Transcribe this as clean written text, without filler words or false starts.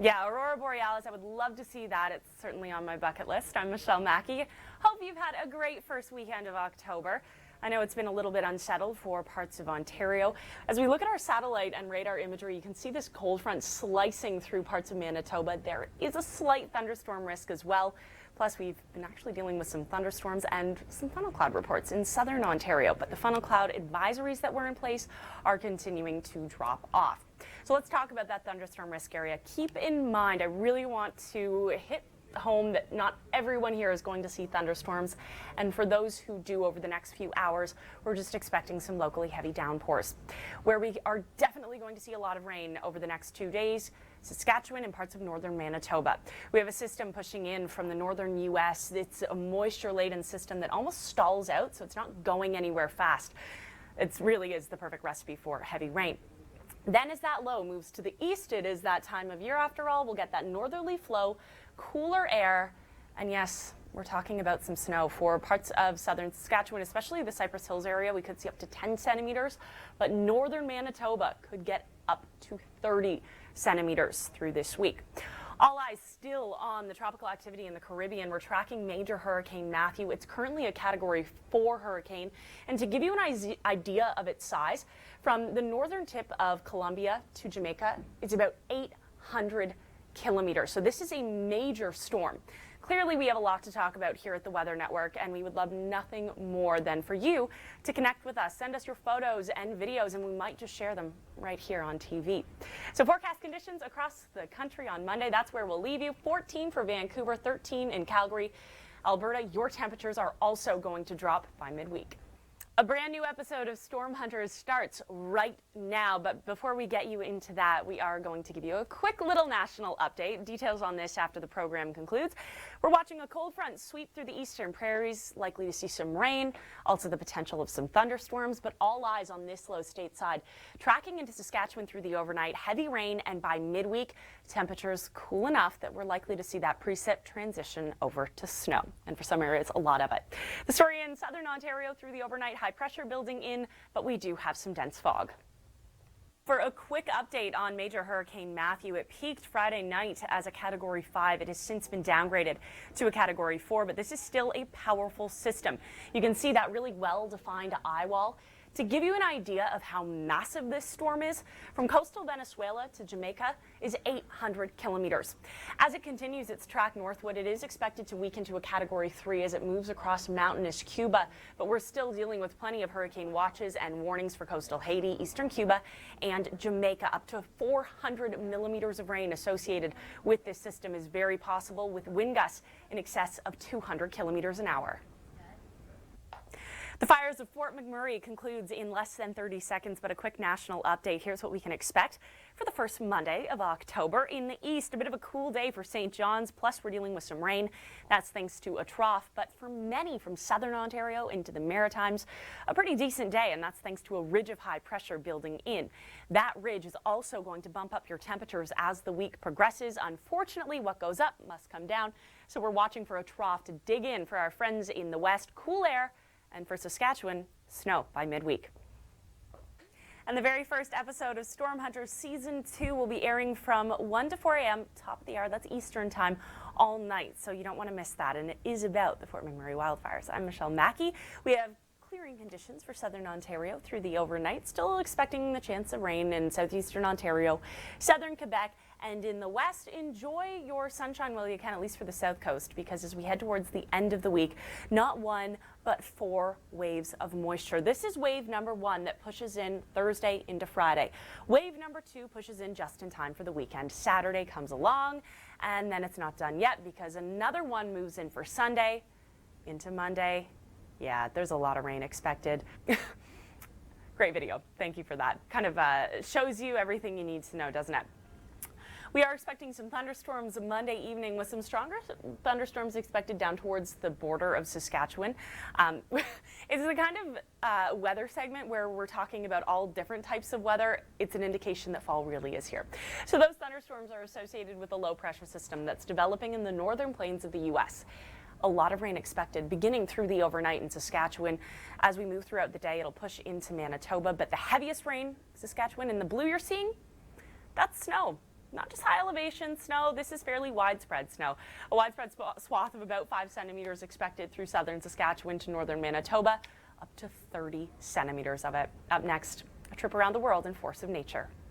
Yeah, Aurora Borealis, I would love to see that. It's certainly on my bucket list. I'm Michelle Mackey. Hope you've had a great first weekend of October. I know it's been a little bit unsettled for parts of Ontario. As we look at our satellite and radar imagery, you can see this cold front slicing through parts of Manitoba. There is a slight thunderstorm risk as well. Plus, we've been actually dealing with some thunderstorms and some funnel cloud reports in southern Ontario, but the funnel cloud advisories that were in place are continuing to drop off. So let's talk about that thunderstorm risk area. Keep in mind, I really want to hit home that not everyone here is going to see thunderstorms, and for those who do over the next few hours, we're just expecting some locally heavy downpours. Where we are definitely going to see a lot of rain over the next 2 days, Saskatchewan and parts of northern Manitoba. We have a system pushing in from the northern U.S. It's a moisture-laden system that almost stalls out, so it's not going anywhere fast. It really is the perfect recipe for heavy rain. Then as that low moves to the east, it is that time of year after all. We'll get that northerly flow, cooler air, and yes, we're talking about some snow for parts of southern Saskatchewan, especially the Cypress Hills area. We could see up to 10 centimeters, but northern Manitoba could get up to 30 centimeters through this week. All eyes still on the tropical activity in the Caribbean. We're tracking major Hurricane Matthew. It's currently a Category 4 hurricane. And to give you an idea of its size, from the northern tip of Colombia to Jamaica, it's about 800 kilometers. So this is a major storm. Clearly, we have a lot to talk about here at the Weather Network, and we would love nothing more than for you to connect with us. Send us your photos and videos, and we might just share them right here on TV. So forecast conditions across the country on Monday, that's where we'll leave you. 14 for Vancouver, 13 in Calgary. Alberta, your temperatures are also going to drop by midweek. A brand new episode of Storm Hunters starts right now, but before we get you into that, we are going to give you a quick little national update. Details on this after the program concludes. We're watching a cold front sweep through the eastern prairies, likely to see some rain, also the potential of some thunderstorms, but all eyes on this low stateside. Tracking into Saskatchewan through the overnight, heavy rain, and by midweek, temperatures cool enough that we're likely to see that precip transition over to snow, and for some areas, a lot of it. The story in southern Ontario through the overnight, high pressure building in, but we do have some dense fog. For a quick update on major Hurricane Matthew, it peaked Friday night as a Category 5. It has since been downgraded to a Category 4, but this is still a powerful system. You can see that really well-defined eye wall. To give you an idea of how massive this storm is, from coastal Venezuela to Jamaica is 800 kilometers. As it continues its track northward, it is expected to weaken to a Category 3 as it moves across mountainous Cuba, but we're still dealing with plenty of hurricane watches and warnings for coastal Haiti, eastern Cuba, and Jamaica. Up to 400 millimeters of rain associated with this system is very possible, with wind gusts in excess of 200 kilometers an hour. The fires of Fort McMurray concludes in less than 30 seconds, but a quick national update. Here's what we can expect for the first Monday of October. In the east, a bit of a cool day for St. John's, plus we're dealing with some rain. That's thanks to a trough, but for many from southern Ontario into the Maritimes, a pretty decent day, and that's thanks to a ridge of high pressure building in. That ridge is also going to bump up your temperatures as the week progresses. Unfortunately, what goes up must come down, so we're watching for a trough to dig in for our friends in the west. Cool air. And for Saskatchewan, snow by midweek. And the very first episode of Storm Hunters Season 2 will be airing from 1 to 4 a.m., top of the hour, that's Eastern time, all night. So you don't want to miss that. And it is about the Fort McMurray wildfires. I'm Michelle Mackey. We have clearing conditions for southern Ontario through the overnight. Still expecting the chance of rain in southeastern Ontario, southern Quebec, and in the west, enjoy your sunshine while you can, at least for the south coast, because as we head towards the end of the week, not one, but 4 waves of moisture. This is wave number 1 that pushes in Thursday into Friday. Wave number 2 pushes in just in time for the weekend. Saturday comes along, and then it's not done yet because another one moves in for Sunday into Monday. Yeah, there's a lot of rain expected. Great video. Thank you for that. Kind of shows you everything you need to know, doesn't it? We are expecting some thunderstorms Monday evening, with some stronger thunderstorms expected down towards the border of Saskatchewan. It's the kind of weather segment where we're talking about all different types of weather. It's an indication that fall really is here. So those thunderstorms are associated with a low pressure system that's developing in the northern plains of the U.S. A lot of rain expected beginning through the overnight in Saskatchewan. As we move throughout the day, it'll push into Manitoba, but the heaviest rain, Saskatchewan, in the blue you're seeing, that's snow. not just high elevation snow, this is fairly widespread snow. A widespread swath of about 5 centimeters expected through southern Saskatchewan to northern Manitoba, up to 30 centimeters of it. Up next, a trip around the world in Force of Nature.